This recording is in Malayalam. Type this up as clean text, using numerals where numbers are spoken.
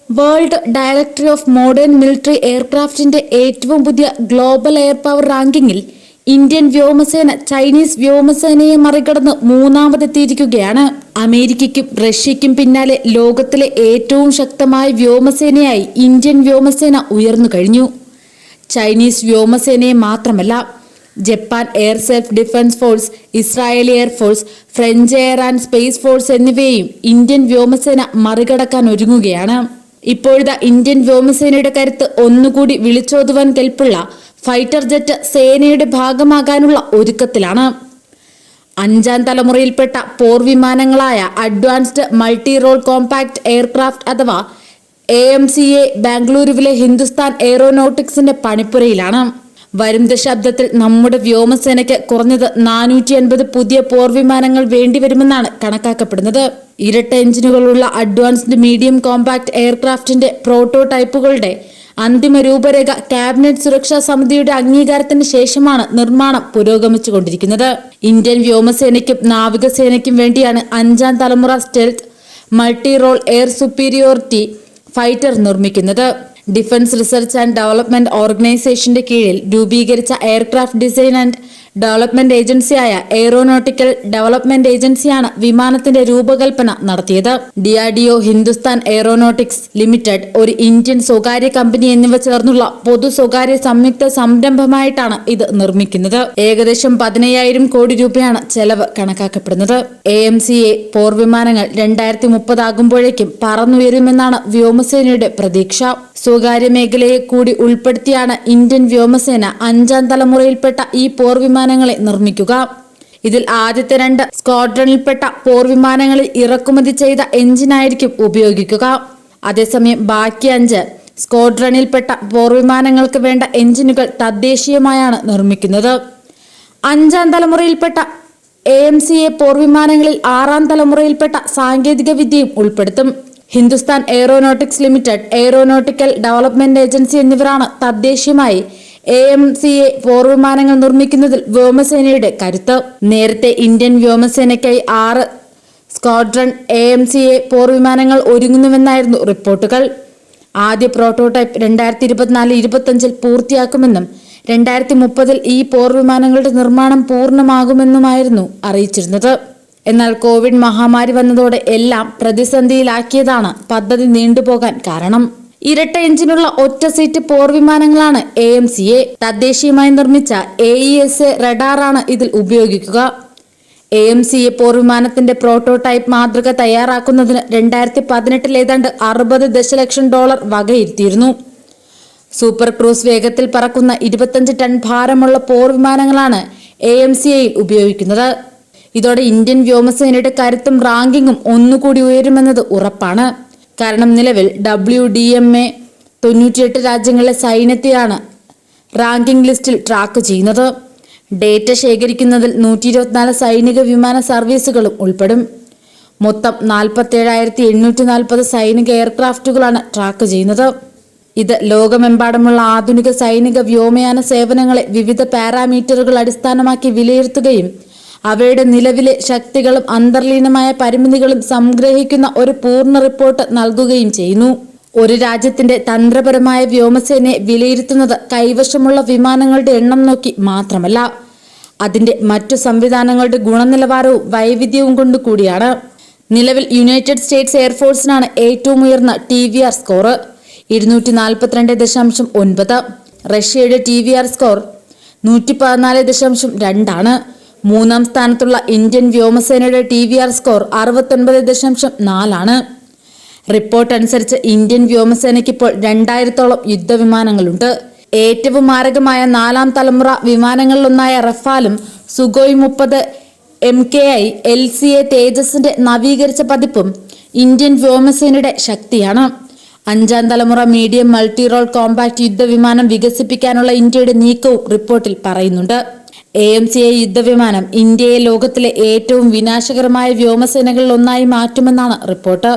World directory of modern military എയർക്രാഫ്റ്റിന്റെ ഏറ്റവും പുതിയ ഗ്ലോബൽ എയർ പവർ റാങ്കിങ്ങിൽ ഇന്ത്യൻ വ്യോമസേന ചൈനീസ് വ്യോമസേനയെ മറികടന്ന് മൂന്നാമതെത്തിയിരിക്കുകയാണ്. അമേരിക്കയ്ക്കും റഷ്യയ്ക്കും പിന്നാലെ ലോകത്തിലെ ഏറ്റവും ശക്തമായ വ്യോമസേനയായി ഇന്ത്യൻ വ്യോമസേന ഉയർന്നു കഴിഞ്ഞു. ചൈനീസ് വ്യോമസേനയെ മാത്രമല്ല, Japan air self defence force, Israeli air force, French air and space force എന്നിവയെയും ഇന്ത്യൻ വ്യോമസേന മറികടക്കാൻ ഒരുങ്ങുകയാണ്. ഇപ്പോഴത്തെ ഇന്ത്യൻ വ്യോമസേനയുടെ കരുത്ത് ഒന്നുകൂടി വിളിച്ചോതുവാൻ കെൽപ്പുള്ള ഫൈറ്റർ ജെറ്റ് സേനയുടെ ഭാഗമാകാനുള്ള ഒരുക്കത്തിലാണ്. 5ാം തലമുറയിൽപ്പെട്ട പോർവിമാനങ്ങളായ advanced multi role compact aircraft അഥവാ AMCA ബാംഗ്ലൂരുവിലെ ഹിന്ദുസ്ഥാൻ എയ്റോനോട്ടിക്സിന്റെ പണിപ്പുരയിലാണ്. വരും ദശാബ്ദത്തിൽ നമ്മുടെ വ്യോമസേനയ്ക്ക് കുറഞ്ഞത് 450 പുതിയ പോർവിമാനങ്ങൾ വേണ്ടിവരുമെന്നാണ് കണക്കാക്കപ്പെടുന്നത്. ഇരട്ട എഞ്ചിനുകളുള്ള അഡ്വാൻസ്ഡ് മീഡിയം കോമ്പാക്ട് എയർക്രാഫ്റ്റിന്റെ പ്രോട്ടോടൈപ്പുകളുടെ അന്തിമ രൂപരേഖ ക്യാബിനറ്റ് സുരക്ഷാ സമിതിയുടെ അംഗീകാരത്തിന് ശേഷമാണ് നിർമ്മാണം പുരോഗമിച്ചുകൊണ്ടിരിക്കുന്നത്. ഇന്ത്യൻ വ്യോമസേനയ്ക്കും നാവികസേനയ്ക്കും വേണ്ടിയാണ് 5ാം തലമുറ stealth multi role air superiority fighter നിർമ്മിക്കുന്നത്. ഡിഫൻസ് റിസർച്ച് ആൻഡ് ഡെവലപ്മെന്റ് ഓർഗനൈസേഷന്റെ കീഴിൽ രൂപീകരിച്ച എയർക്രാഫ്റ്റ് ഡിസൈൻ ആൻഡ് ഡെവലപ്മെന്റ് ഏജൻസിയായ എയ്റോനോട്ടിക്കൽ ഡെവലപ്മെന്റ് ഏജൻസിയാണ് വിമാനത്തിന്റെ രൂപകൽപ്പന നടത്തിയത്. DRDO, ഹിന്ദുസ്ഥാൻ എയ്റോനോട്ടിക്സ് ലിമിറ്റഡ്, ഒരു ഇന്ത്യൻ സ്വകാര്യ കമ്പനി എന്നിവ ചേർന്നുള്ള പൊതു സ്വകാര്യ സംയുക്ത സംരംഭമായിട്ടാണ് ഇത് നിർമ്മിക്കുന്നത്. ഏകദേശം 15,000 കോടി രൂപയാണ് ചെലവ് കണക്കാക്കപ്പെടുന്നത്. AMCA പോർവിമാനങ്ങൾ 2030 ആകുമ്പോഴേക്കും പറന്നുയരുമെന്നാണ് വ്യോമസേനയുടെ പ്രതീക്ഷ. സ്വകാര്യ മേഖലയെ കൂടി ഉൾപ്പെടുത്തിയാണ് ഇന്ത്യൻ വ്യോമസേന 5ാം തലമുറയിൽപ്പെട്ട ഈ പോർവിമാനങ്ങളെ നിർമ്മിക്കുക. ഇതിൽ ആദ്യത്തെ 2 സ്ക്വാഡ്രണിൽപ്പെട്ട പോർവിമാനങ്ങളിൽ ഇറക്കുമതി ചെയ്ത എഞ്ചിനായിരിക്കും ഉപയോഗിക്കുക. അതേസമയം ബാക്കി 5 സ്ക്വാഡ്രണിൽപ്പെട്ട പോർവിമാനങ്ങൾക്ക് വേണ്ട എഞ്ചിനുകൾ തദ്ദേശീയമായാണ് നിർമ്മിക്കുന്നത്. 5ാം തലമുറയിൽപ്പെട്ട AMCA പോർവിമാനങ്ങളിൽ 6ാം തലമുറയിൽപ്പെട്ട സാങ്കേതിക വിദ്യയും ഉൾപ്പെടുത്തും. Hindustan aeronautics limited, aeronautical development agency എന്നിവരാണ് തദ്ദേശീയമായി AMCA പോർവിമാനങ്ങൾ നിർമ്മിക്കുന്നതിൽ വ്യോമസേനയുടെ കരുത്ത്. നേരത്തെ ഇന്ത്യൻ വ്യോമസേനയ്ക്കായി 6 സ്ക്വാഡ്രൺ AMCA പോർവിമാനങ്ങൾ ഒരുങ്ങുന്നുവെന്നായിരുന്നു റിപ്പോർട്ടുകൾ. ആദ്യ പ്രോട്ടോടൈപ്പ് 2024-25 പൂർത്തിയാക്കുമെന്നും 2030 ഈ പോർവിമാനങ്ങളുടെ നിർമ്മാണം പൂർണ്ണമാകുമെന്നുമായിരുന്നു അറിയിച്ചിരുന്നത്. എന്നാൽ കോവിഡ് മഹാമാരി വന്നതോടെ എല്ലാം പ്രതിസന്ധിയിലാക്കിയതാണ് പദ്ധതി നീണ്ടുപോകാൻ കാരണം. ഇരട്ട എഞ്ചിനുള്ള ഒറ്റ സീറ്റ് പോർവിമാനങ്ങളാണ് AMCA. തദ്ദേശീയമായി നിർമ്മിച്ച AESA റഡാറാണ് ഇതിൽ ഉപയോഗിക്കുക. AMCA പോർവിമാനത്തിന്റെ പ്രോട്ടോടൈപ്പ് മാതൃക തയ്യാറാക്കുന്നതിന് 2018 ഏതാണ്ട് $60 ദശലക്ഷം വകയിരുത്തിയിരുന്നു. സൂപ്പർ ക്രൂസ് വേഗത്തിൽ പറക്കുന്ന 25 ടൺ ഭാരമുള്ള പോർവിമാനങ്ങളാണ് AMCAയിൽ ഉപയോഗിക്കുന്നത്. ഇതോടെ ഇന്ത്യൻ വ്യോമസേനയുടെ കരുത്തും റാങ്കിങ്ങും ഒന്നുകൂടി ഉയരുമെന്നത് ഉറപ്പാണ്. കാരണം നിലവിൽ WDMA 98 രാജ്യങ്ങളിലെ സൈന്യത്തെയാണ് റാങ്കിംഗ് ലിസ്റ്റിൽ ട്രാക്ക് ചെയ്യുന്നത്. ഡേറ്റ ശേഖരിക്കുന്നതിൽ 124 സൈനിക വിമാന സർവീസുകളും ഉൾപ്പെടും. മൊത്തം 47,840 സൈനിക എയർക്രാഫ്റ്റുകളാണ് ട്രാക്ക് ചെയ്യുന്നത്. ഇത് ലോകമെമ്പാടുമുള്ള ആധുനിക സൈനിക വ്യോമയാന സേവനങ്ങളെ വിവിധ പാരാമീറ്ററുകൾ അടിസ്ഥാനമാക്കി വിലയിരുത്തുകയും അവയുടെ നിലവിലെ ശക്തികളും അന്തർലീനമായ പരിമിതികളും സംഗ്രഹിക്കുന്ന ഒരു പൂർണ്ണ റിപ്പോർട്ട് നൽകുകയും ചെയ്യുന്നു. ഒരു രാജ്യത്തിന്റെ തന്ത്രപരമായ വ്യോമസേനയെ വിലയിരുത്തുന്നത് കൈവശമുള്ള വിമാനങ്ങളുടെ എണ്ണം നോക്കി മാത്രമല്ല, അതിന്റെ മറ്റു സംവിധാനങ്ങളുടെ ഗുണനിലവാരവും വൈവിധ്യവും കൊണ്ട് കൂടിയാണ്. നിലവിൽ യുണൈറ്റഡ് സ്റ്റേറ്റ്സ് എയർഫോഴ്സിനാണ് ഏറ്റവും ഉയർന്ന TVR സ്കോർ 242.9. റഷ്യയുടെ TVR സ്കോർ 114.2 ആണ്. 3ാം സ്ഥാനത്തുള്ള ഇന്ത്യൻ വ്യോമസേനയുടെ TVR സ്കോർ 69.4 ആണ്. റിപ്പോർട്ട് അനുസരിച്ച് ഇന്ത്യൻ വ്യോമസേനയ്ക്ക് ഇപ്പോൾ 2000-ഓളം യുദ്ധവിമാനങ്ങളുണ്ട്. ഏറ്റവും മാരകമായ 4ാം തലമുറ വിമാനങ്ങളിലൊന്നായ റഫാലും സുഖോയ് 30 MKI LCA തേജസിന്റെ നവീകരിച്ച പതിപ്പും ഇന്ത്യൻ വ്യോമസേനയുടെ ശക്തിയാണ്. 5ാം തലമുറ മീഡിയം മൾട്ടി റോൾ കോമ്പാക്ട് യുദ്ധവിമാനം വികസിപ്പിക്കാനുള്ള ഇന്ത്യയുടെ നീക്കവും റിപ്പോർട്ടിൽ പറയുന്നുണ്ട്. AMCA യുദ്ധവിമാനം ഇന്ത്യയെ ലോകത്തിലെ ഏറ്റവും വിനാശകരമായ വ്യോമസേനകളിൽ ഒന്നായി മാറ്റുമെന്നാണ് റിപ്പോർട്ട്.